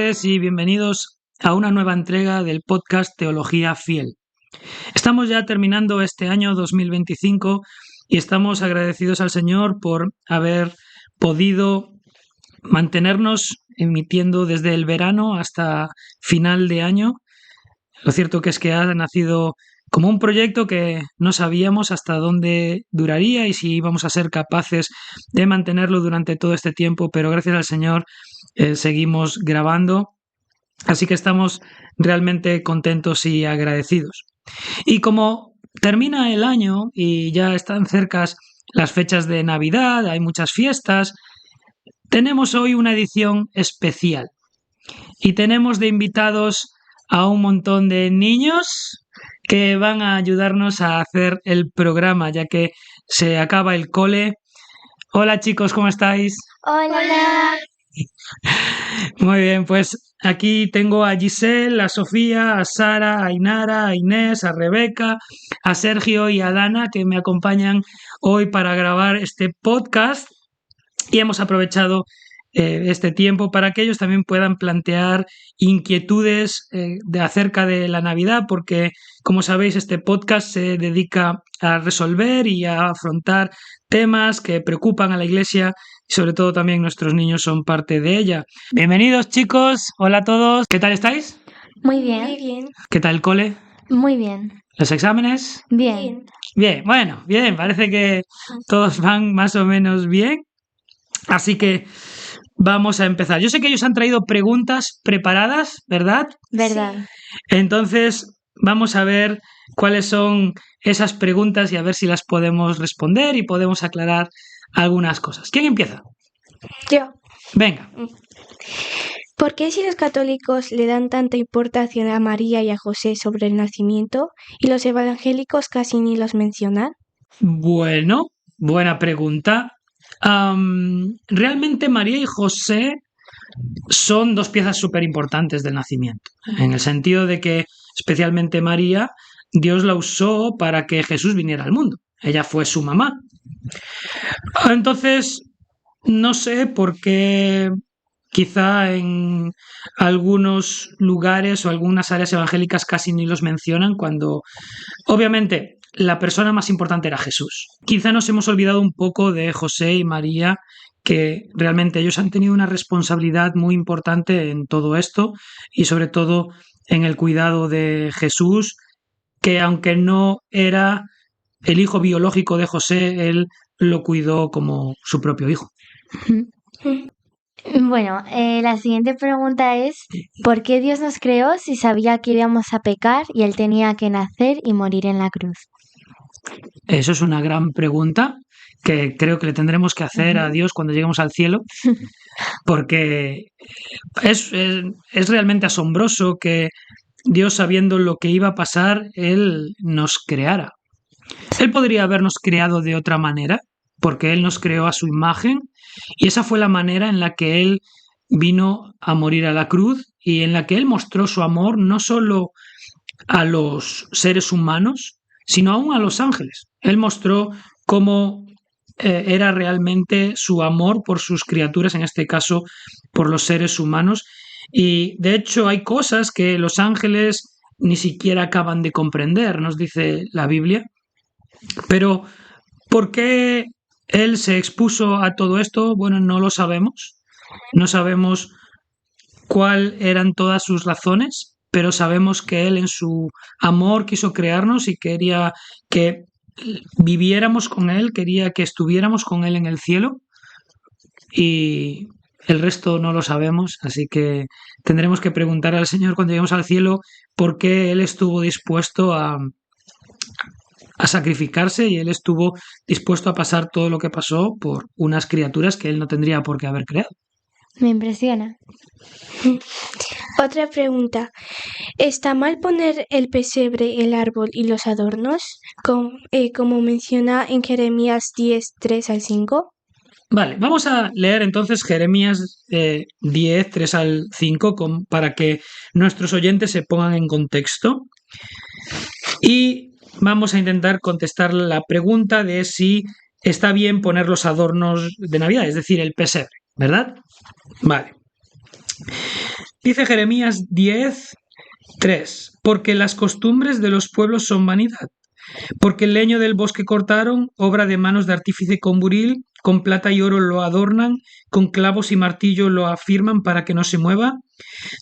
tardes y bienvenidos a una nueva entrega del podcast Teología Fiel. Estamos ya terminando este año 2025 y estamos agradecidos al Señor por haber podido mantenernos emitiendo desde el verano hasta final de año. Lo cierto que es que ha nacido como un proyecto que no sabíamos hasta dónde duraría y si íbamos a ser capaces de mantenerlo durante todo este tiempo, pero gracias al Señor seguimos grabando, así que estamos realmente contentos y agradecidos. Y como termina el año y ya están cercas las fechas de Navidad, hay muchas fiestas, tenemos hoy una edición especial y tenemos de invitados a un montón de niños que van a ayudarnos a hacer el programa, ya que se acaba el cole. Hola chicos, ¿cómo estáis? Hola. Muy bien, pues aquí tengo a Giselle, a Sofía, a Sara, a Ainara, a Inés, a Rebeca, a Sergio y a Dana, que me acompañan hoy para grabar este podcast, y hemos aprovechado este tiempo para que ellos también puedan plantear inquietudes acerca de la Navidad, porque como sabéis este podcast se dedica a resolver y a afrontar temas que preocupan a la Iglesia y sobre todo también nuestros niños son parte de ella. Bienvenidos chicos, hola a todos, ¿qué tal estáis? Muy bien. Muy bien. ¿Qué tal el cole? Muy bien. ¿Los exámenes? Bien. Bien, bueno, bien, parece que todos van más o menos bien, así que vamos a empezar. Yo sé que ellos han traído preguntas preparadas, ¿verdad? ¿Verdad? Sí. Entonces, vamos a ver cuáles son esas preguntas y a ver si las podemos responder y podemos aclarar algunas cosas. ¿Quién empieza? Yo. Venga. ¿Por qué si los católicos le dan tanta importancia a María y a José sobre el nacimiento y los evangélicos casi ni los mencionan? Bueno, buena pregunta. Realmente María y José son dos piezas súper importantes del nacimiento, en el sentido de que especialmente María, Dios la usó para que Jesús viniera al mundo. Ella fue su mamá. Entonces, no sé por qué quizá en algunos lugares o algunas áreas evangélicas casi ni los mencionan cuando, obviamente, la persona más importante era Jesús. Quizá nos hemos olvidado un poco de José y María, que realmente ellos han tenido una responsabilidad muy importante en todo esto y sobre todo en el cuidado de Jesús, que aunque no era el hijo biológico de José, él lo cuidó como su propio hijo. Bueno, la siguiente pregunta es, ¿por qué Dios nos creó si sabía que íbamos a pecar y Él tenía que nacer y morir en la cruz? Eso es una gran pregunta que creo que le tendremos que hacer a Dios cuando lleguemos al cielo, porque es realmente asombroso que Dios, sabiendo lo que iba a pasar, Él nos creara. Él podría habernos creado de otra manera, porque Él nos creó a su imagen, y esa fue la manera en la que Él vino a morir a la cruz y en la que Él mostró su amor no solo a los seres humanos, sino aún a los ángeles. Él mostró cómo era realmente su amor por sus criaturas, en este caso por los seres humanos. Y de hecho hay cosas que los ángeles ni siquiera acaban de comprender, nos dice la Biblia. Pero ¿por qué él se expuso a todo esto? Bueno, no lo sabemos. No sabemos cuáles eran todas sus razones, pero sabemos que él en su amor quiso crearnos y quería que viviéramos con él, quería que estuviéramos con él en el cielo, y el resto no lo sabemos, así que tendremos que preguntar al Señor cuando lleguemos al cielo por qué él estuvo dispuesto a sacrificarse y él estuvo dispuesto a pasar todo lo que pasó por unas criaturas que él no tendría por qué haber creado. Me impresiona. Otra pregunta. ¿Está mal poner el pesebre, el árbol y los adornos, como menciona en Jeremías 10, 3 al 5? Vale, vamos a leer entonces Jeremías 10, 3 al 5 para que nuestros oyentes se pongan en contexto. Y vamos a intentar contestar la pregunta de si está bien poner los adornos de Navidad, es decir, el pesebre, ¿verdad? Vale. Dice Jeremías 10:3, porque las costumbres de los pueblos son vanidad, porque el leño del bosque cortaron, obra de manos de artífice con buril, con plata y oro lo adornan, con clavos y martillo lo afirman para que no se mueva.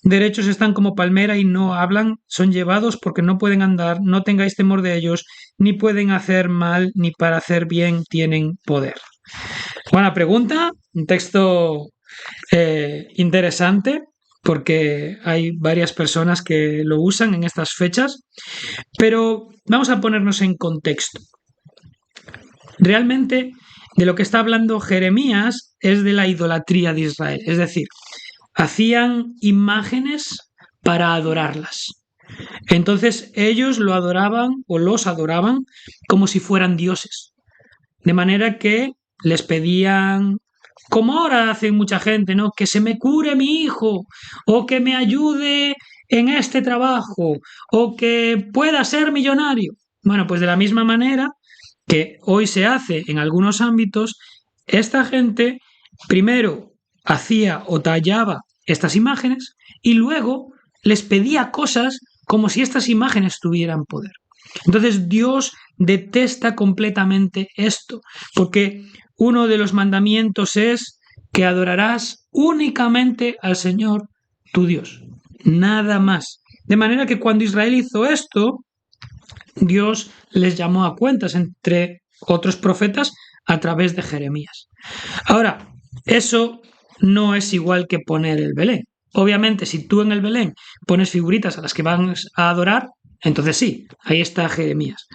Derechos están como palmera y no hablan, son llevados porque no pueden andar, no tengáis temor de ellos, ni pueden hacer mal, ni para hacer bien tienen poder. Buena pregunta, un texto interesante, porque hay varias personas que lo usan en estas fechas, pero vamos a ponernos en contexto. Realmente, de lo que está hablando Jeremías es de la idolatría de Israel, es decir, hacían imágenes para adorarlas. Entonces ellos lo adoraban o los adoraban como si fueran dioses. De manera que les pedían, como ahora hace mucha gente, ¿no? Que se me cure mi hijo, o que me ayude en este trabajo, o que pueda ser millonario. Bueno, pues de la misma manera que hoy se hace en algunos ámbitos, esta gente primero hacía o tallaba estas imágenes y luego les pedía cosas como si estas imágenes tuvieran poder. Entonces Dios detesta completamente esto, porque uno de los mandamientos es que adorarás únicamente al Señor tu Dios, nada más. De manera que cuando Israel hizo esto, Dios les llamó a cuentas, entre otros profetas, a través de Jeremías. Ahora, eso no es igual que poner el Belén. Obviamente, si tú en el Belén pones figuritas a las que van a adorar, entonces sí, ahí está Jeremías.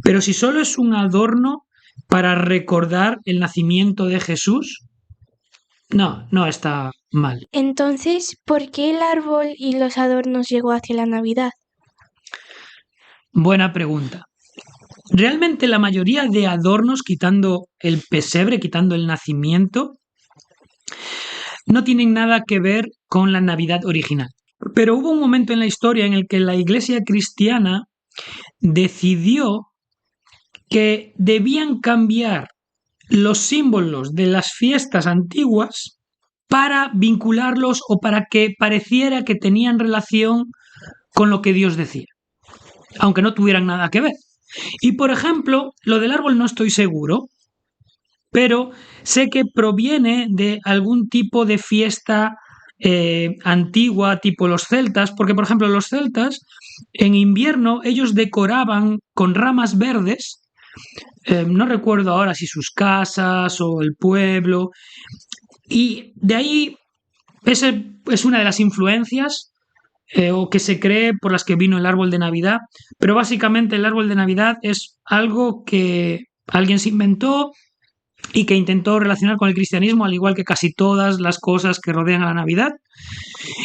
Pero si solo es un adorno para recordar el nacimiento de Jesús, no está mal. Entonces, ¿por qué el árbol y los adornos llegó hacia la Navidad? Buena pregunta. Realmente la mayoría de adornos, quitando el pesebre, quitando el nacimiento, no tienen nada que ver con la Navidad original. Pero hubo un momento en la historia en el que la Iglesia cristiana decidió que debían cambiar los símbolos de las fiestas antiguas para vincularlos o para que pareciera que tenían relación con lo que Dios decía, aunque no tuvieran nada que ver. Y por ejemplo, lo del árbol no estoy seguro, pero sé que proviene de algún tipo de fiesta antigua, tipo los celtas, porque por ejemplo los celtas en invierno ellos decoraban con ramas verdes, no recuerdo ahora si sus casas o el pueblo, y de ahí esa es una de las influencias o que se cree por las que vino el árbol de Navidad, pero básicamente el árbol de Navidad es algo que alguien se inventó y que intentó relacionar con el cristianismo, al igual que casi todas las cosas que rodean a la Navidad,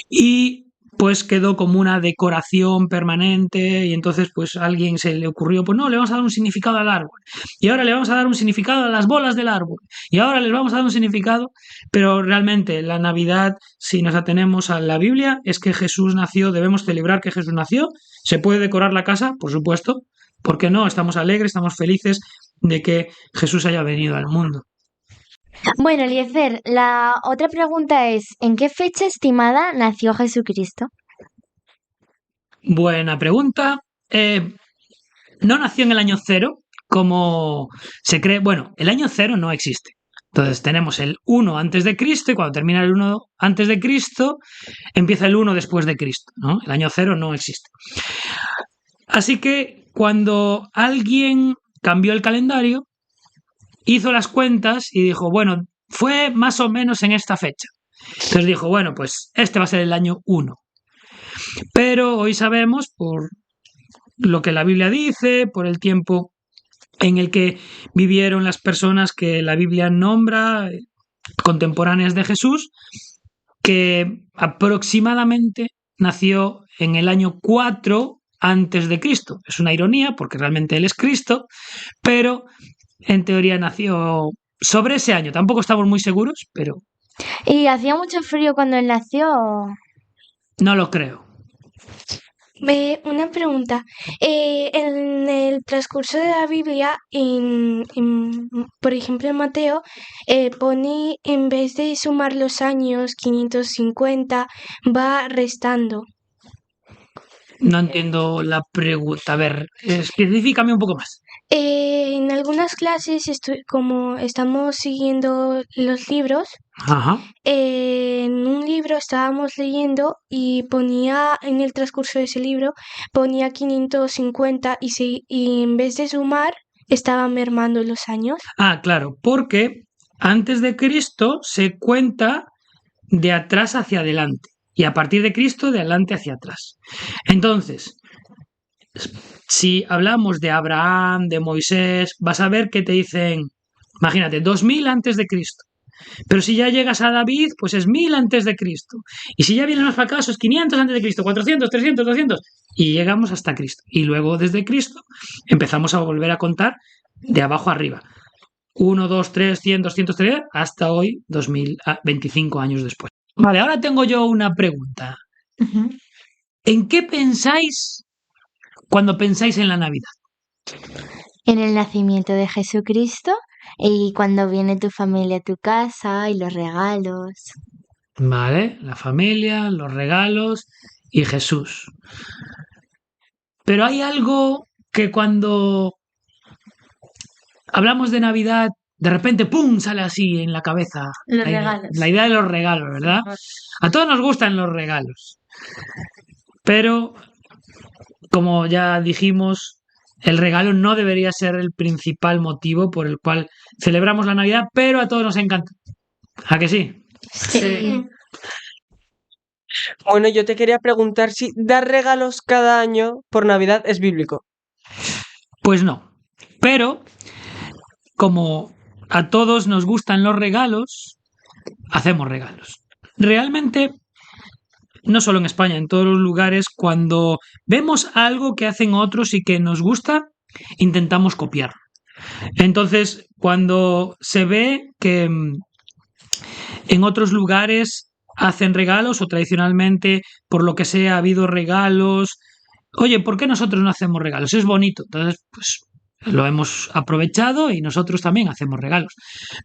y pues quedó como una decoración permanente y entonces pues a alguien se le ocurrió, pues no, le vamos a dar un significado al árbol y ahora le vamos a dar un significado a las bolas del árbol y ahora les vamos a dar un significado, pero realmente la Navidad, si nos atenemos a la Biblia, es que Jesús nació, debemos celebrar que Jesús nació. ¿Se puede decorar la casa? Por supuesto. ¿Por qué no? Estamos alegres, estamos felices de que Jesús haya venido al mundo. Bueno, Eliezer, la otra pregunta es, ¿en qué fecha estimada nació Jesucristo? Buena pregunta. No nació en el año cero, como se cree. Bueno, el año cero no existe. Entonces tenemos el 1 antes de Cristo y cuando termina el 1 antes de Cristo, empieza el 1 después de Cristo, ¿no? El año cero no existe. Así que cuando alguien cambió el calendario, hizo las cuentas y dijo, bueno, fue más o menos en esta fecha. Entonces dijo, bueno, pues este va a ser el año 1. Pero hoy sabemos, por lo que la Biblia dice, por el tiempo en el que vivieron las personas que la Biblia nombra, contemporáneas de Jesús, que aproximadamente nació en el año 4 antes de Cristo. Es una ironía porque realmente él es Cristo, pero en teoría nació sobre ese año. Tampoco estamos muy seguros, pero ¿Y hacía mucho frío cuando él nació? no lo creo. Una pregunta. En el transcurso de la Biblia, por ejemplo, en Mateo, pone, en vez de sumar los años 550, va restando. No entiendo la pregunta. A ver, específicame un poco más. En algunas clases, como estamos siguiendo los libros, Ajá. en un libro estábamos leyendo y ponía en el transcurso de ese libro, ponía 550 y en vez de sumar, estaban mermando los años. Ah, claro, porque antes de Cristo se cuenta de atrás hacia adelante y a partir de Cristo de adelante hacia atrás. Entonces, si hablamos de Abraham, de Moisés, vas a ver que te dicen, imagínate, 2000 antes de Cristo. Pero si ya llegas a David, pues es 1000 antes de Cristo. Y si ya vienes más para acá, es 500 antes de Cristo, 400, 300, 200. Y llegamos hasta Cristo. Y luego desde Cristo empezamos a volver a contar de abajo arriba. 1, 2, 3, 100, 200, 300, hasta hoy, 2025 años después. Vale, ahora tengo yo una pregunta. Ujú. ¿En qué pensáis cuando pensáis en la Navidad? En el nacimiento de Jesucristo y cuando viene tu familia a tu casa y los regalos. Vale, la familia, los regalos y Jesús. Pero hay algo que cuando hablamos de Navidad, de repente, ¡pum!, sale así en la cabeza. Los regalos. La idea de los regalos, ¿verdad? A todos nos gustan los regalos. Pero, como ya dijimos, el regalo no debería ser el principal motivo por el cual celebramos la Navidad, pero a todos nos encanta. ¿A que sí? Sí. Bueno, yo te quería preguntar si dar regalos cada año por Navidad es bíblico. Pues no. Pero, como a todos nos gustan los regalos, hacemos regalos. Realmente, no solo en España, en todos los lugares, cuando vemos algo que hacen otros y que nos gusta, intentamos copiarlo. Entonces, cuando se ve que en otros lugares hacen regalos o tradicionalmente, por lo que sea, ha habido regalos, oye, ¿por qué nosotros no hacemos regalos? Es bonito. Entonces, pues lo hemos aprovechado y nosotros también hacemos regalos.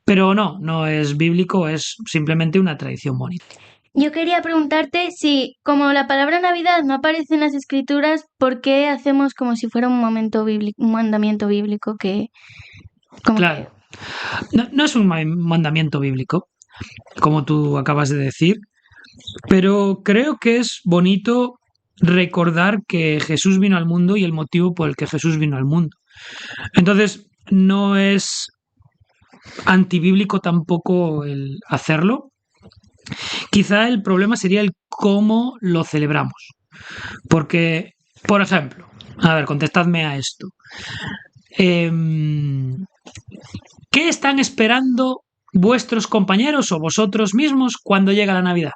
Pero no es bíblico, es simplemente una tradición bonita. Yo quería preguntarte si, como la palabra Navidad no aparece en las escrituras, ¿por qué hacemos como si fuera un momento bíblico, un mandamiento bíblico que... como Claro. No es un mandamiento bíblico, como tú acabas de decir, pero creo que es bonito recordar que Jesús vino al mundo y el motivo por el que Jesús vino al mundo. Entonces, no es antibíblico tampoco el hacerlo. Quizá el problema sería el cómo lo celebramos. Porque, por ejemplo, a ver, contestadme a esto. ¿Qué están esperando vuestros compañeros o vosotros mismos cuando llega la Navidad?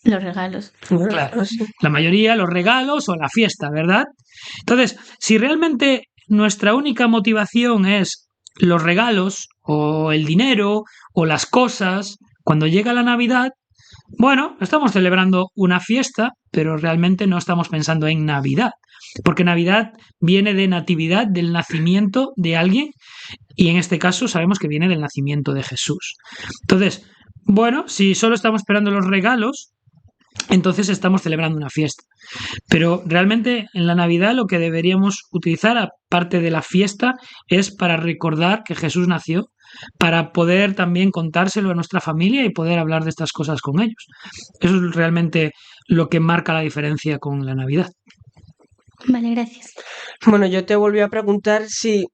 los regalos. Claro, la mayoría los regalos o la fiesta, ¿verdad? Entonces, si realmente nuestra única motivación es los regalos o el dinero o las cosas, cuando llega la Navidad, bueno, estamos celebrando una fiesta, pero realmente no estamos pensando en Navidad, porque Navidad viene de natividad, del nacimiento de alguien, y en este caso sabemos que viene del nacimiento de Jesús. Entonces, bueno, si solo estamos esperando los regalos, entonces estamos celebrando una fiesta. Pero realmente en la Navidad lo que deberíamos utilizar, aparte de la fiesta, es para recordar que Jesús nació, para poder también contárselo a nuestra familia y poder hablar de estas cosas con ellos. Eso es realmente lo que marca la diferencia con la Navidad. Vale, gracias. Bueno, yo te volví a preguntar si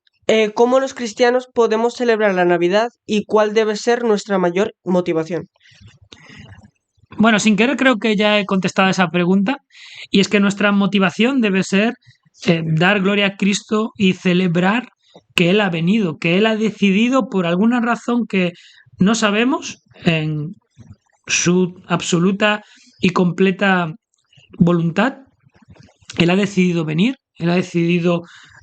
cómo los cristianos podemos celebrar la Navidad y cuál debe ser nuestra mayor motivación. Bueno, sin querer creo que ya he contestado esa pregunta, y es que nuestra motivación debe ser dar gloria a Cristo y celebrar que Él ha venido, que Él ha decidido por alguna razón que no sabemos, en su absoluta y completa voluntad, Él ha decidido venir, Él ha decidido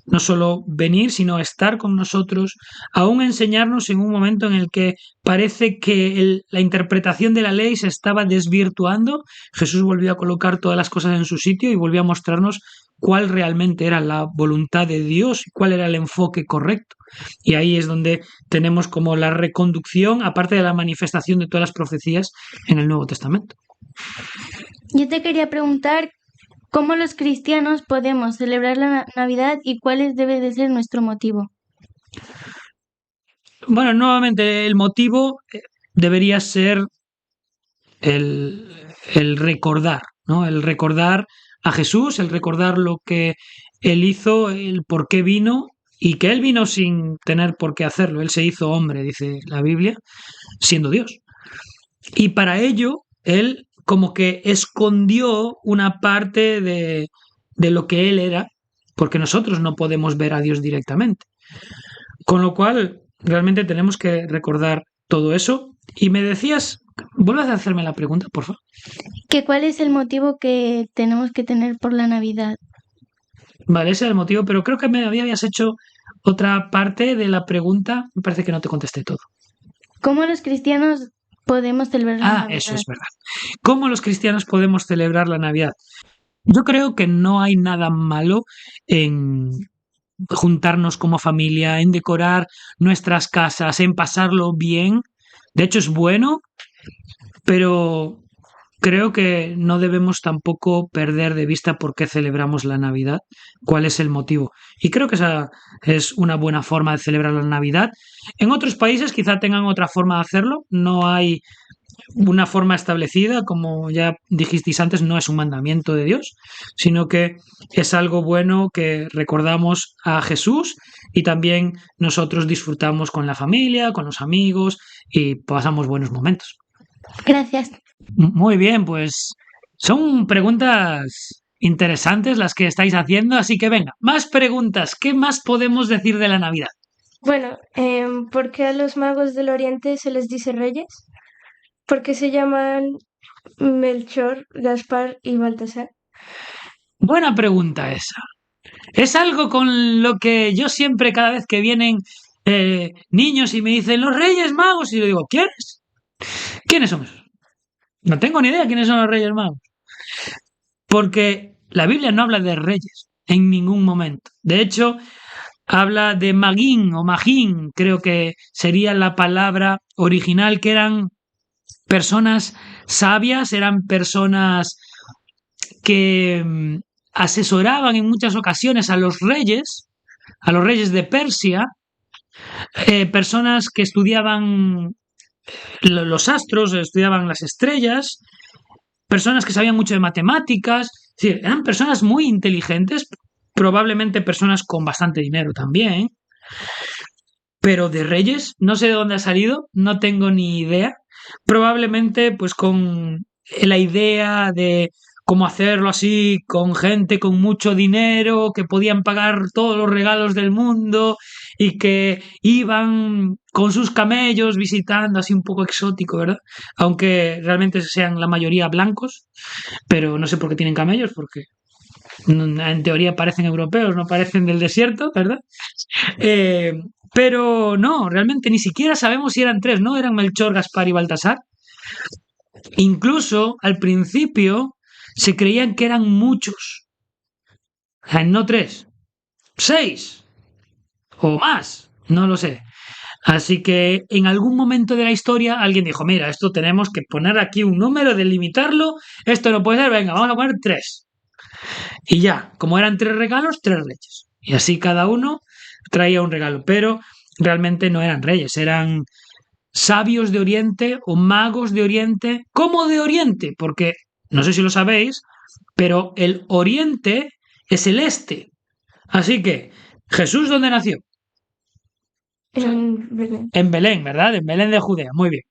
no solo venir, sino estar con nosotros, aún enseñarnos en un momento en el que parece que la interpretación de la ley se estaba desvirtuando. Jesús volvió a colocar todas las cosas en su sitio y volvió a mostrarnos cuál realmente era la voluntad de Dios y cuál era el enfoque correcto. Y ahí es donde tenemos como la reconducción, aparte de la manifestación de todas las profecías en el Nuevo Testamento. Yo te quería preguntar cómo los cristianos podemos celebrar la Navidad y cuál debe de ser nuestro motivo. Bueno, nuevamente el motivo debería ser el recordar, ¿no? El recordar a Jesús, el recordar lo que Él hizo, el por qué vino, y que Él vino sin tener por qué hacerlo. Él se hizo hombre, dice la Biblia, siendo Dios. Y para ello, Él como que escondió una parte de lo que Él era, porque nosotros no podemos ver a Dios directamente. Con lo cual, realmente tenemos que recordar todo eso. Y me decías, vuelvas a hacerme la pregunta, por favor. ¿Cuál es el motivo que tenemos que tener por la Navidad? Vale, ese es el motivo, pero creo que me habías hecho otra parte de la pregunta. Me parece que no te contesté todo. ¿Cómo los cristianos podemos celebrar la Navidad? Eso es verdad. ¿Cómo los cristianos podemos celebrar la Navidad? Yo creo que no hay nada malo en juntarnos como familia, en decorar nuestras casas, en pasarlo bien. De hecho, es bueno, pero creo que no debemos tampoco perder de vista por qué celebramos la Navidad, cuál es el motivo. Y creo que esa es una buena forma de celebrar la Navidad. En otros países quizá tengan otra forma de hacerlo, no hay una forma establecida, como ya dijisteis antes, no es un mandamiento de Dios, sino que es algo bueno que recordamos a Jesús y también nosotros disfrutamos con la familia, con los amigos y pasamos buenos momentos. Gracias. Muy bien, pues son preguntas interesantes las que estáis haciendo, así que venga, más preguntas. ¿Qué más podemos decir de la Navidad? Bueno, ¿por qué a los magos del Oriente se les dice reyes? ¿Por qué se llaman Melchor, Gaspar y Baltasar? Buena pregunta esa. Es algo con lo que yo siempre, cada vez que vienen niños y me dicen los Reyes Magos, y yo digo, ¿quiénes? ¿Quiénes son esos? No tengo ni idea quiénes son los Reyes Magos. Porque la Biblia no habla de reyes en ningún momento. De hecho, habla de magín o magín, creo que sería la palabra original, que eran personas sabias, eran personas que asesoraban en muchas ocasiones a los reyes de Persia, personas que estudiaban los astros, estudiaban las estrellas, personas que sabían mucho de matemáticas, es decir, eran personas muy inteligentes, probablemente personas con bastante dinero también, pero de reyes, no sé de dónde ha salido, no tengo ni idea, probablemente pues con la idea de cómo hacerlo así, con gente con mucho dinero, que podían pagar todos los regalos del mundo y que iban con sus camellos visitando, así un poco exótico, ¿verdad? Aunque realmente sean la mayoría blancos, pero no sé por qué tienen camellos, porque en teoría parecen europeos, no parecen del desierto, ¿verdad? Pero no, realmente ni siquiera sabemos si eran tres, ¿no? Eran Melchor, Gaspar y Baltasar. Incluso al principio se creían que eran muchos. O sea, no 3, 6 o más, no lo sé. Así que en algún momento de la historia alguien dijo, mira, esto tenemos que poner aquí un número, delimitarlo, esto no puede ser, venga, vamos a poner 3. Y ya, como eran 3 regalos, 3 reyes. Y así cada uno traía un regalo, pero realmente no eran reyes, eran sabios de Oriente o magos de Oriente. ¿Cómo de Oriente? Porque, no sé si lo sabéis, pero el Oriente es el este. Así que, ¿Jesús dónde nació? En Belén. En Belén, ¿verdad? En Belén de Judea, muy bien.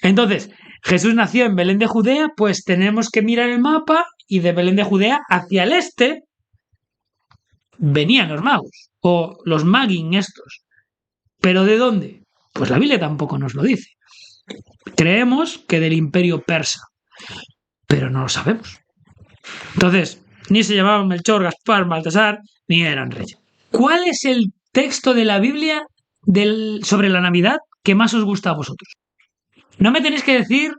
Entonces, Jesús nació en Belén de Judea, pues tenemos que mirar el mapa y de Belén de Judea hacia el este venían los magos, o los magin estos. ¿Pero de dónde? Pues la Biblia tampoco nos lo dice. Creemos que del imperio persa, pero no lo sabemos. Entonces, ni se llamaban Melchor, Gaspar, Baltasar, ni eran reyes. ¿Cuál es el texto de la Biblia sobre la Navidad que más os gusta a vosotros? No me tenéis que decir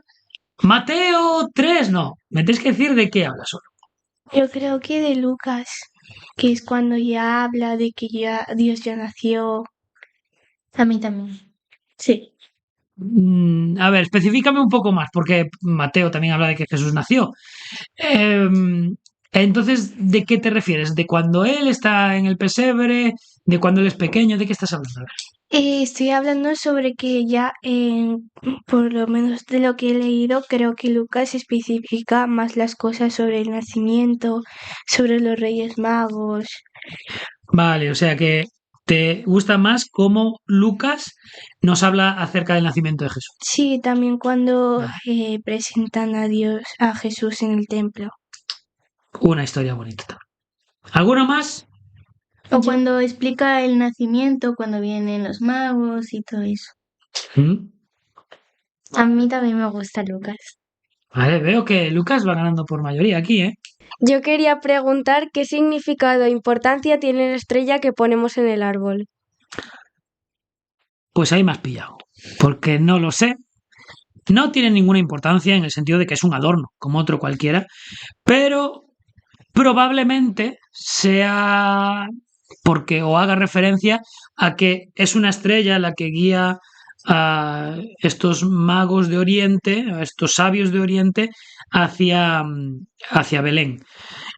Mateo 3, no. Me tenéis que decir de qué habla solo. Yo creo que de Lucas, que es cuando ya habla de que ya Dios ya nació. A mí también. Sí. A ver, especifícame un poco más, porque Mateo también habla de que Jesús nació. Entonces, ¿de qué te refieres? ¿De cuando él está en el pesebre? ¿De cuando él es pequeño? ¿De qué estás hablando? Estoy hablando sobre que ya, por lo menos de lo que he leído, creo que Lucas especifica más las cosas sobre el nacimiento, sobre los Reyes Magos. Vale, o sea que te gusta más cómo Lucas nos habla acerca del nacimiento de Jesús. Sí, también cuando Vale. presentan a Dios, a Jesús en el templo. Una historia bonita también. ¿Alguno más? O cuando explica el nacimiento, cuando vienen los magos y todo eso. ¿Mm? A mí también me gusta Lucas. Vale, veo que Lucas va ganando por mayoría aquí, ¿eh? Yo quería preguntar qué significado e importancia tiene la estrella que ponemos en el árbol. Pues ahí me has pillado, porque no lo sé. No tiene ninguna importancia en el sentido de que es un adorno, como otro cualquiera, pero probablemente sea porque o haga referencia a que es una estrella la que guía a estos magos de Oriente, a estos sabios de Oriente, hacia Belén.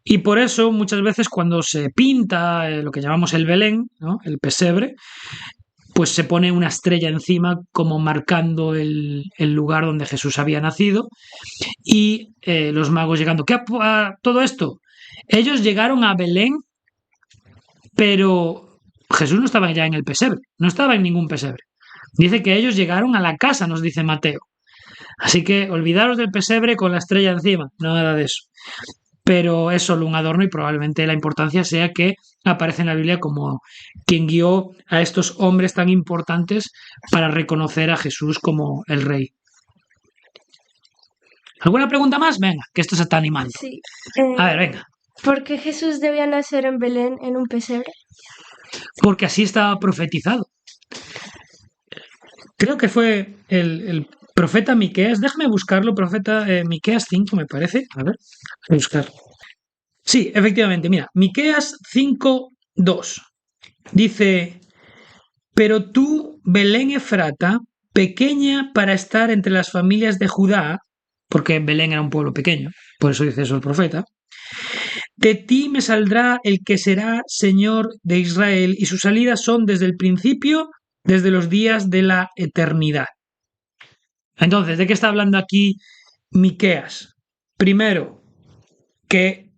Y por eso muchas veces cuando se pinta lo que llamamos el Belén, ¿no? El pesebre, pues se pone una estrella encima como marcando el lugar donde Jesús había nacido y los magos llegando. ¿Qué a todo esto? Ellos llegaron a Belén, pero Jesús no estaba ya en el pesebre, no estaba en ningún pesebre. Dice que ellos llegaron a la casa, nos dice Mateo. Así que olvidaros del pesebre con la estrella encima, nada de eso. Pero es solo un adorno y probablemente la importancia sea que aparece en la Biblia como quien guió a estos hombres tan importantes para reconocer a Jesús como el rey. ¿Alguna pregunta más? Venga, que esto se está animando. Sí. A ver, venga. ¿Por qué Jesús debía nacer en Belén en un pesebre? Porque así estaba profetizado. Creo que fue el profeta Miqueas. Déjame buscarlo, profeta Miqueas 5, me parece. A ver, voy a buscar. Sí, efectivamente, mira, Miqueas 5:2 dice: pero tú, Belén Efrata, pequeña para estar entre las familias de Judá, porque Belén era un pueblo pequeño, por eso dice eso el profeta, de ti me saldrá el que será Señor de Israel, y sus salidas son desde el principio, desde los días de la eternidad. Entonces, ¿de qué está hablando aquí Miqueas? Primero, que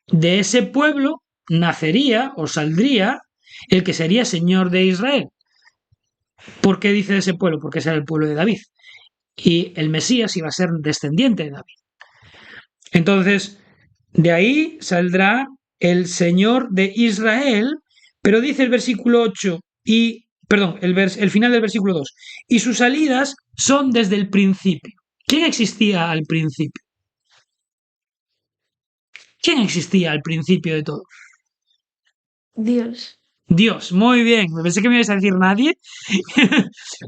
de ese pueblo nacería o saldría el que sería Señor de Israel. ¿Por qué dice de ese pueblo? Porque ese era el pueblo de David. Y el Mesías iba a ser descendiente de David. Entonces, de ahí saldrá el Señor de Israel, pero dice el versículo 8 el final del versículo 2, y sus salidas son desde el principio. ¿Quién existía al principio? ¿Quién existía al principio de todo? Dios. Dios, muy bien. Me pensé que me ibas a decir nadie,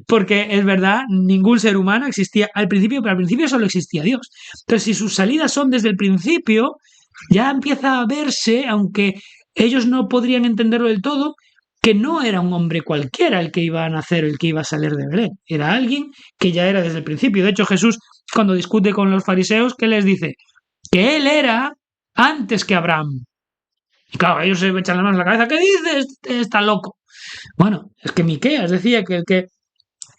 porque es verdad, ningún ser humano existía al principio, pero al principio solo existía Dios. Entonces, si sus salidas son desde el principio, ya empieza a verse, aunque ellos no podrían entenderlo del todo, que no era un hombre cualquiera el que iba a nacer, el que iba a salir de Belén. Era alguien que ya era desde el principio. De hecho, Jesús, cuando discute con los fariseos, ¿qué les dice? Que él era antes que Abraham. Y claro, ellos se echan las manos a la cabeza. ¿Qué dices? Está loco. Bueno, es que Miqueas decía que el que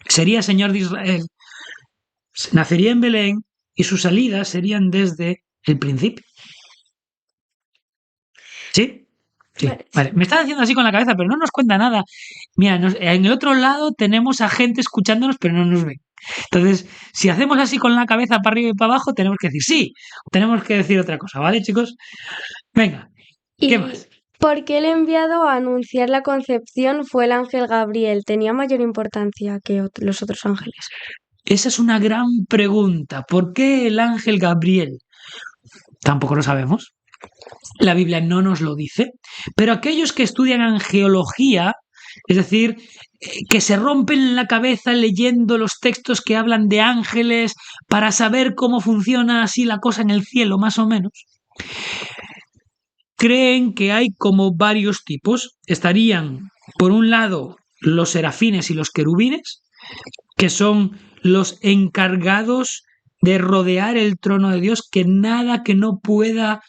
sería Señor de Israel nacería en Belén y sus salidas serían desde el principio. ¿Sí? Sí. Vale. Me están haciendo así con la cabeza, pero no nos cuenta nada. Mira, en el otro lado tenemos a gente escuchándonos, pero no nos ven. Entonces, si hacemos así con la cabeza para arriba y para abajo, tenemos que decir sí, tenemos que decir otra cosa, ¿vale, chicos? Venga. ¿Qué más? ¿Por qué el enviado a anunciar la concepción fue el ángel Gabriel? ¿Tenía mayor importancia que los otros ángeles? Esa es una gran pregunta. ¿Por qué el ángel Gabriel? Tampoco lo sabemos. La Biblia no nos lo dice, pero aquellos que estudian angeología, es decir, que se rompen la cabeza leyendo los textos que hablan de ángeles para saber cómo funciona así la cosa en el cielo, más o menos, creen que hay como varios tipos. Estarían, por un lado, los serafines y los querubines, que son los encargados de rodear el trono de Dios, que nada que no pueda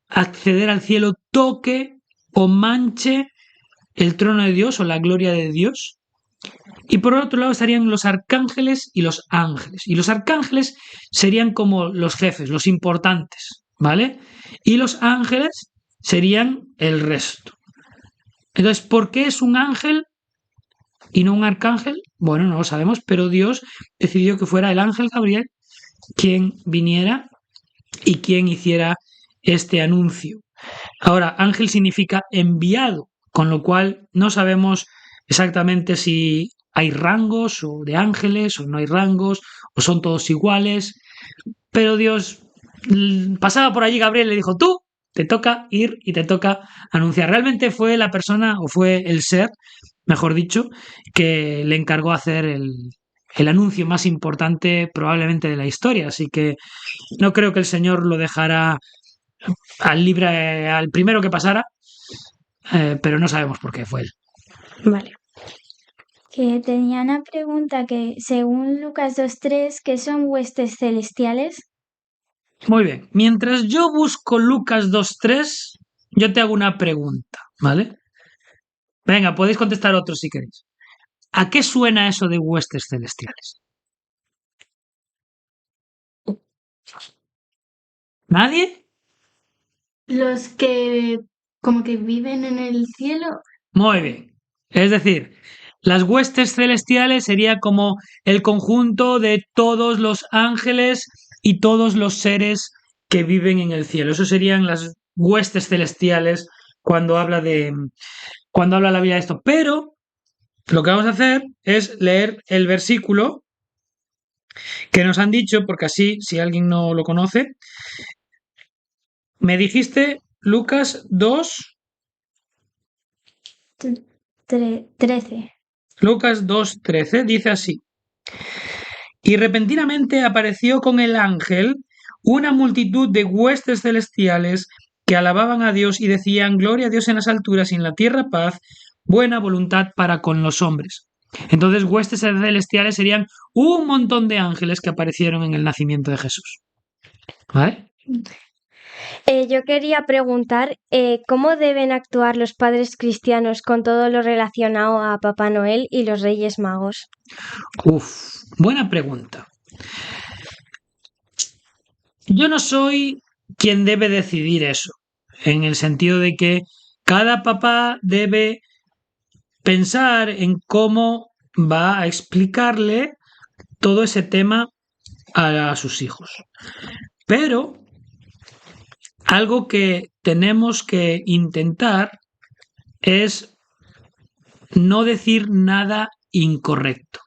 acceder al cielo toque o manche el trono de Dios o la gloria de Dios. Y por otro lado estarían los arcángeles y los ángeles. Y los arcángeles serían como los jefes, los importantes, ¿vale? Y los ángeles serían el resto. Entonces, ¿por qué es un ángel y no un arcángel? Bueno, no lo sabemos, pero Dios decidió que fuera el ángel Gabriel quien viniera y quien hiciera este anuncio. Ahora, ángel significa enviado, con lo cual no sabemos exactamente si hay rangos o de ángeles o no hay rangos o son todos iguales, pero Dios pasaba por allí Gabriel y le dijo, tú te toca ir y te toca anunciar. Realmente fue la persona o fue el ser, mejor dicho, que le encargó hacer el anuncio más importante probablemente de la historia, así que no creo que el Señor lo dejara al primero que pasara, pero no sabemos por qué fue él. Vale. Que tenía una pregunta que, según Lucas 2:3, ¿qué son huestes celestiales? Muy bien, mientras yo busco Lucas 2:3, yo te hago una pregunta, ¿vale? Venga, podéis contestar otros si queréis. ¿A qué suena eso de huestes celestiales? ¿Nadie? Los que como que viven en el cielo. Muy bien. Es decir, las huestes celestiales sería como el conjunto de todos los ángeles y todos los seres que viven en el cielo. Eso serían las huestes celestiales cuando habla la Biblia de esto. Pero lo que vamos a hacer es leer el versículo que nos han dicho, porque así, si alguien no lo conoce, me dijiste Lucas 2. 13. Lucas 2:13 dice así: y repentinamente apareció con el ángel una multitud de huestes celestiales que alababan a Dios y decían, gloria a Dios en las alturas y en la tierra paz, buena voluntad para con los hombres. Entonces, huestes celestiales serían un montón de ángeles que aparecieron en el nacimiento de Jesús. ¿Vale? Yo quería preguntar cómo deben actuar los padres cristianos con todo lo relacionado a Papá Noel y los Reyes Magos. Buena pregunta. Yo no soy quien debe decidir eso, en el sentido de que cada papá debe pensar en cómo va a explicarle todo ese tema a sus hijos. Pero algo que tenemos que intentar es no decir nada incorrecto,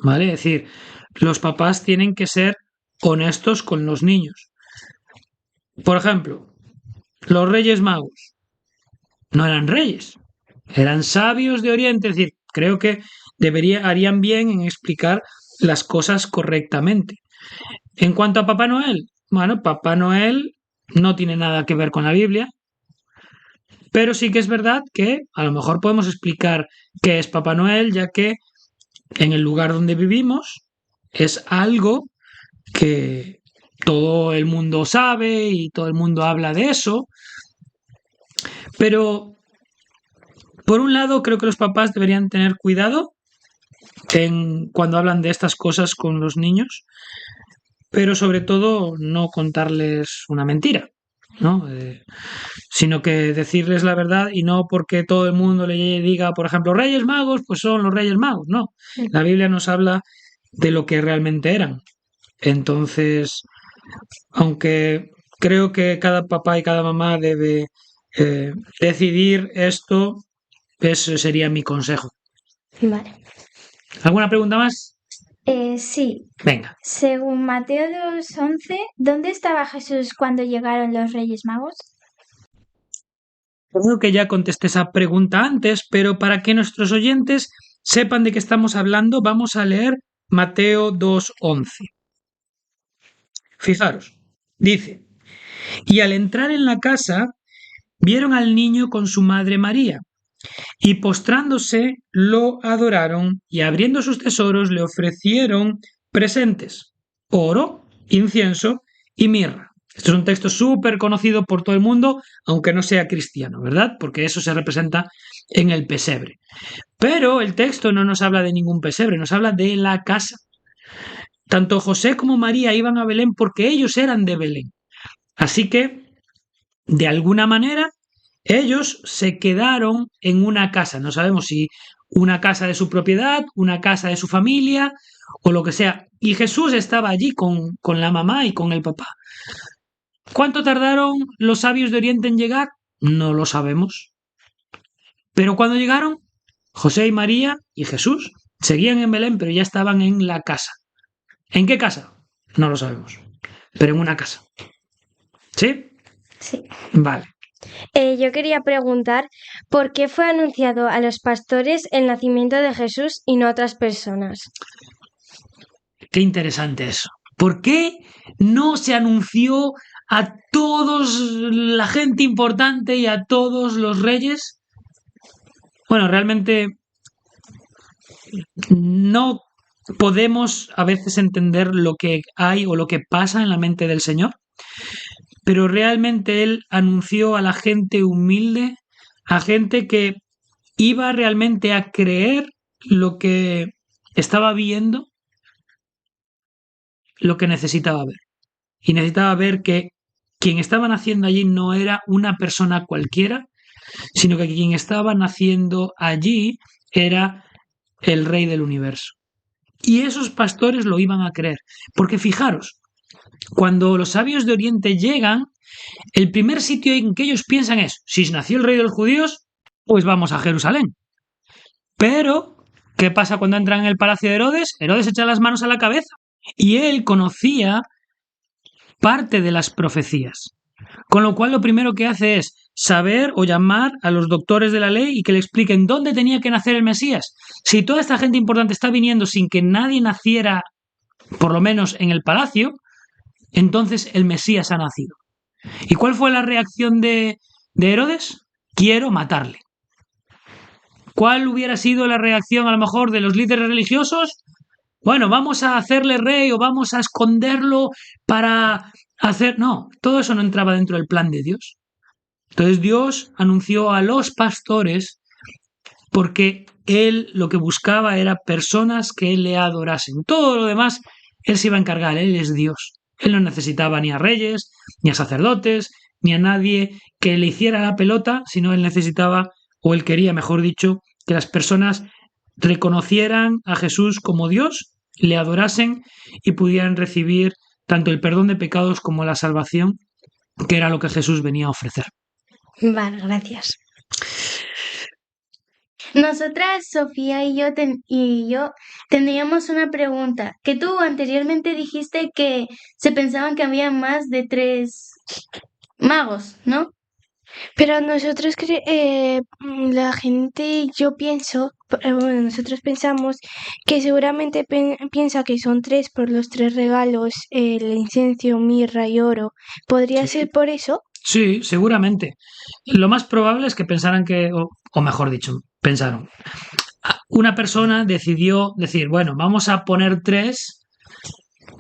¿vale? Es decir, los papás tienen que ser honestos con los niños. Por ejemplo, los Reyes Magos no eran reyes, eran sabios de Oriente, es decir, creo que harían bien en explicar las cosas correctamente. En cuanto a Papá Noel, bueno, Papá Noel no tiene nada que ver con la Biblia, pero sí que es verdad que a lo mejor podemos explicar qué es Papá Noel, ya que en el lugar donde vivimos es algo que todo el mundo sabe y todo el mundo habla de eso, pero por un lado creo que los papás deberían tener cuidado cuando hablan de estas cosas con los niños, pero sobre todo no contarles una mentira, ¿no? Sino que decirles la verdad y no porque todo el mundo le diga, por ejemplo, Reyes Magos, pues son los Reyes Magos, no. La Biblia nos habla de lo que realmente eran. Entonces, aunque creo que cada papá y cada mamá debe decidir esto, ese sería mi consejo. Vale. ¿Alguna pregunta más? Sí. Venga. Según Mateo 2:11, ¿dónde estaba Jesús cuando llegaron los Reyes Magos? Creo que ya contesté esa pregunta antes, pero para que nuestros oyentes sepan de qué estamos hablando, vamos a leer Mateo 2:11. Fijaros, dice: y al entrar en la casa, vieron al niño con su madre María, y postrándose lo adoraron, y abriendo sus tesoros le ofrecieron presentes: oro, incienso y mirra. Esto es un texto súper conocido por todo el mundo, aunque no sea cristiano, ¿verdad? Porque eso se representa en el pesebre. Pero el texto no nos habla de ningún pesebre, nos habla de la casa. Tanto José como María iban a Belén porque ellos eran de Belén. Así que, de alguna manera, ellos se quedaron en una casa. No sabemos si una casa de su propiedad, una casa de su familia o lo que sea. Y Jesús estaba allí con la mamá y con el papá. ¿Cuánto tardaron los sabios de Oriente en llegar? No lo sabemos. Pero cuando llegaron, José y María y Jesús seguían en Belén, pero ya estaban en la casa. ¿En qué casa? No lo sabemos. Pero en una casa. ¿Sí? Sí. Vale. Yo quería preguntar, ¿por qué fue anunciado a los pastores el nacimiento de Jesús y no a otras personas? Qué interesante eso. ¿Por qué no se anunció a todos la gente importante y a todos los reyes? Bueno, realmente no podemos a veces entender lo que hay o lo que pasa en la mente del Señor, pero realmente Él anunció a la gente humilde, a gente que iba realmente a creer lo que estaba viendo, lo que necesitaba ver. Y necesitaba ver que quien estaba naciendo allí no era una persona cualquiera, sino que quien estaba naciendo allí era el Rey del universo. Y esos pastores lo iban a creer. Porque fijaros, cuando los sabios de Oriente llegan, el primer sitio en que ellos piensan es: si nació el Rey de los judíos, pues vamos a Jerusalén. Pero, ¿qué pasa cuando entran en el palacio de Herodes? Herodes echa las manos a la cabeza. Y él conocía parte de las profecías. Con lo cual lo primero que hace es saber o llamar a los doctores de la ley y que le expliquen dónde tenía que nacer el Mesías. Si toda esta gente importante está viniendo sin que nadie naciera, por lo menos en el palacio, entonces el Mesías ha nacido. ¿Y cuál fue la reacción de Herodes? Quiero matarle. ¿Cuál hubiera sido la reacción a lo mejor de los líderes religiosos? Bueno, vamos a hacerle rey o vamos a esconderlo para hacer... No, todo eso no entraba dentro del plan de Dios. Entonces Dios anunció a los pastores porque Él lo que buscaba era personas que le adorasen. Todo lo demás Él se iba a encargar, Él es Dios. Él no necesitaba ni a reyes, ni a sacerdotes, ni a nadie que le hiciera la pelota, sino Él necesitaba, o Él quería, mejor dicho, que las personas reconocieran a Jesús como Dios, le adorasen y pudieran recibir tanto el perdón de pecados como la salvación, que era lo que Jesús venía a ofrecer. Vale, gracias. Nosotras, Sofía y yo tendríamos una pregunta. Que tú anteriormente dijiste que se pensaban que había más de 3 magos, ¿no? Pero nosotros, la gente, yo pienso, bueno, nosotros pensamos que seguramente piensa que son 3 por los 3 regalos, el incienso, mirra y oro. ¿Podría ser por eso? Sí, seguramente. Lo más probable es que pensaran que, o mejor dicho, pensaron. Una persona decidió decir, bueno, vamos a poner 3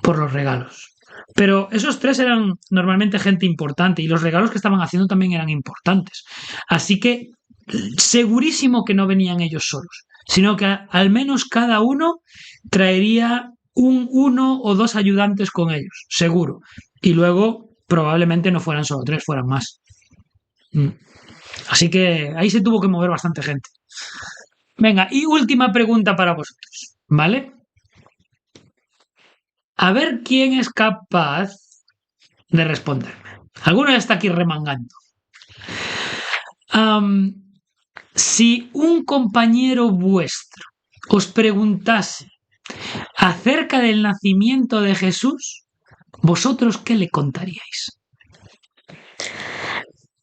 por los regalos. Pero esos 3 eran normalmente gente importante y los regalos que estaban haciendo también eran importantes. Así que segurísimo que no venían ellos solos, sino que al menos cada uno traería 1 o 2 ayudantes con ellos, seguro. Y luego probablemente no fueran solo 3, fueran más. Así que ahí se tuvo que mover bastante gente. Venga, y última pregunta para vosotros, ¿vale? A ver quién es capaz de responderme. Alguno ya está aquí remangando. Si un compañero vuestro os preguntase acerca del nacimiento de Jesús, ¿vosotros qué le contaríais?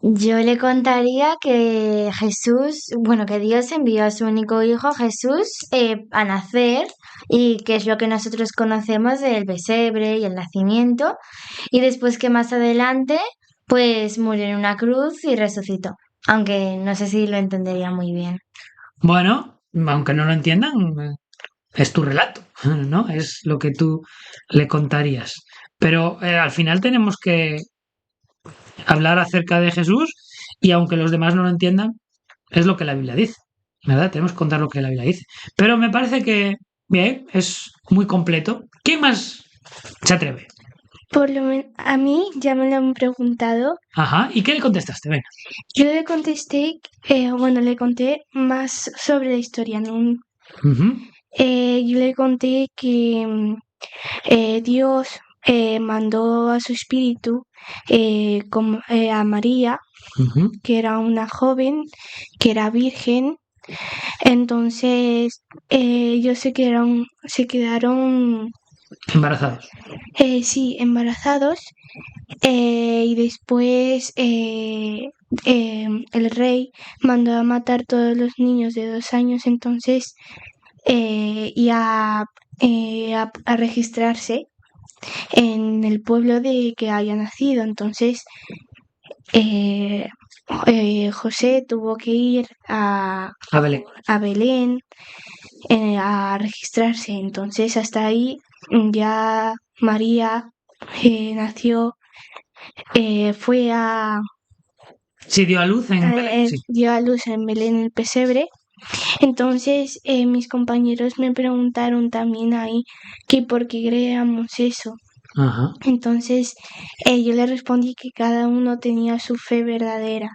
Yo le contaría que Jesús, bueno, que Dios envió a su único hijo Jesús a nacer y que es lo que nosotros conocemos del pesebre y el nacimiento, y después que más adelante pues murió en una cruz y resucitó, aunque no sé si lo entendería muy bien. Bueno, aunque no lo entiendan, es tu relato, ¿no? Es lo que tú le contarías. Pero al final tenemos que hablar acerca de Jesús y aunque los demás no lo entiendan, es lo que la Biblia dice, ¿verdad? Tenemos que contar lo que la Biblia dice. Pero me parece que, bien, es muy completo. ¿Quién más se atreve? Por lo menos a mí ya me lo han preguntado. Ajá. ¿Y qué le contestaste? Venga. Yo le contesté, bueno, le conté más sobre la historia, ¿no? Ujú, Yo le conté que Dios mandó a su espíritu a María, ujú. que era una joven, que era virgen. Entonces ellos se quedaron Embarazados. sí, embarazados. Y después el rey mandó a matar todos los niños de 2 años, entonces y a registrarse en el pueblo de que haya nacido. Entonces eh, José tuvo que ir A Belén. a Belén a registrarse. Entonces hasta ahí ya María nació, fue Sí, dio a luz en Belén. Sí. dio a luz en Belén el pesebre. Entonces mis compañeros me preguntaron también ahí que por qué creíamos eso. Ajá. Entonces yo le respondí que cada uno tenía su fe verdadera,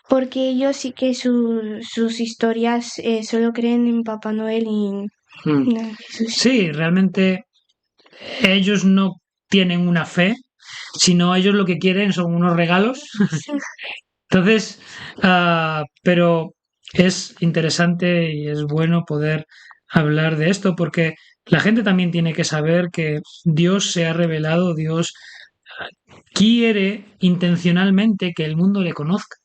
porque ellos sí que sus historias solo creen en Papá Noel y Mm. no en Jesús. Sí, realmente ellos no tienen una fe, sino ellos lo que quieren son unos regalos. Entonces, pero es interesante y es bueno poder hablar de esto porque la gente también tiene que saber que Dios se ha revelado, Dios quiere intencionalmente que el mundo le conozca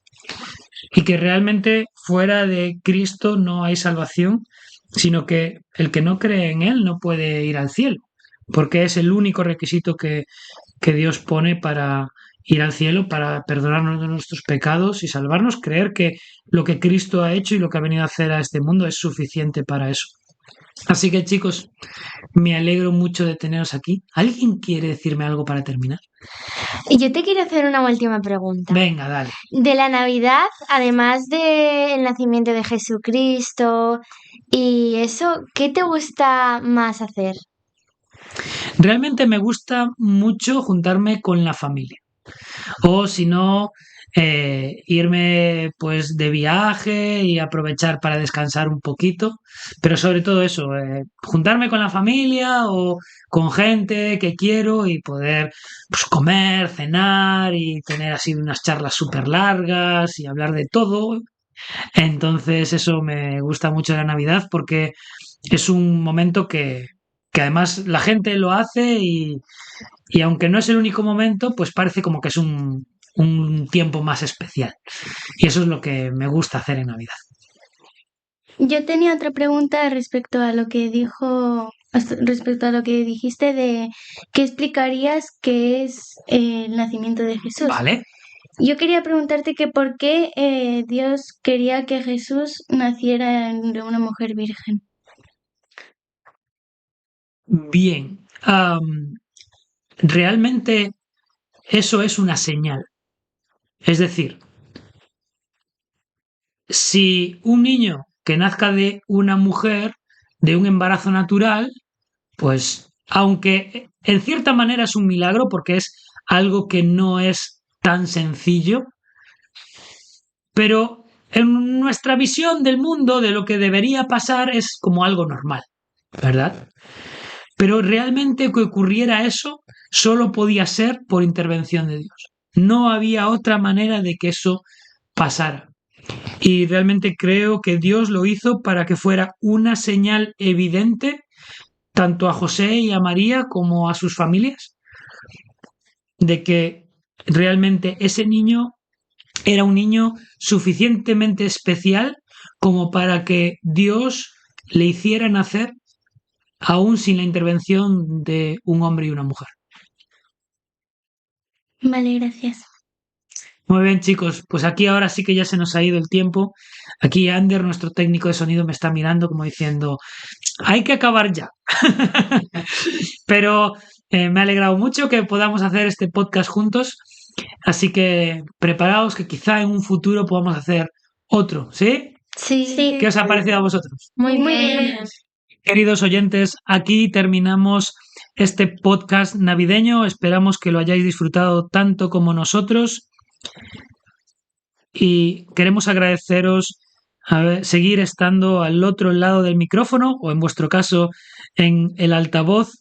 y que realmente fuera de Cristo no hay salvación, sino que el que no cree en Él no puede ir al cielo, porque es el único requisito que Dios pone para ir al cielo, para perdonarnos de nuestros pecados y salvarnos, creer que lo que Cristo ha hecho y lo que ha venido a hacer a este mundo es suficiente para eso. Así que chicos, me alegro mucho de teneros aquí. ¿Alguien quiere decirme algo para terminar? Y yo te quiero hacer una última pregunta. Venga, dale. De la Navidad, además del nacimiento de Jesucristo y eso, ¿qué te gusta más hacer? Realmente me gusta mucho juntarme con la familia. O si no, irme pues de viaje y aprovechar para descansar un poquito. Pero sobre todo eso, juntarme con la familia o con gente que quiero y poder pues, comer, cenar y tener así unas charlas súper largas y hablar de todo. Entonces eso me gusta mucho de la Navidad porque es un momento que además la gente lo hace y aunque no es el único momento, pues parece como que es un tiempo más especial. Y eso es lo que me gusta hacer en Navidad. Yo tenía otra pregunta respecto a lo que respecto a lo que dijiste de ¿qué explicarías que es el nacimiento de Jesús? ¿Vale? Yo quería preguntarte que por qué Dios quería que Jesús naciera de una mujer virgen. Bien. Realmente eso es una señal. Es decir, si un niño que nazca de una mujer, de un embarazo natural, pues aunque en cierta manera es un milagro porque es algo que no es tan sencillo, pero en nuestra visión del mundo, de lo que debería pasar, es como algo normal, ¿verdad? Pero realmente que ocurriera eso solo podía ser por intervención de Dios. No había otra manera de que eso pasara. Y realmente creo que Dios lo hizo para que fuera una señal evidente tanto a José y a María como a sus familias de que realmente ese niño era un niño suficientemente especial como para que Dios le hiciera nacer aún sin la intervención de un hombre y una mujer. Vale, gracias. Muy bien, chicos, pues aquí ahora sí que ya se nos ha ido el tiempo. Aquí Ander, nuestro técnico de sonido, me está mirando como diciendo, hay que acabar ya. Pero me ha alegrado mucho que podamos hacer este podcast juntos. Así que preparaos que quizá en un futuro podamos hacer otro, ¿sí? Sí. ¿Qué os ha parecido a vosotros? Muy bien. Queridos oyentes, aquí terminamos este podcast navideño. Esperamos que lo hayáis disfrutado tanto como nosotros. Y queremos agradeceros seguir estando al otro lado del micrófono o en vuestro caso en el altavoz.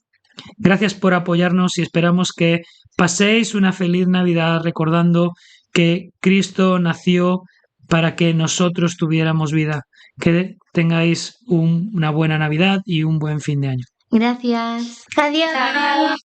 Gracias por apoyarnos y esperamos que paséis una feliz Navidad recordando que Cristo nació para que nosotros tuviéramos vida. Que tengáis una buena Navidad y un buen fin de año. Gracias. Adiós.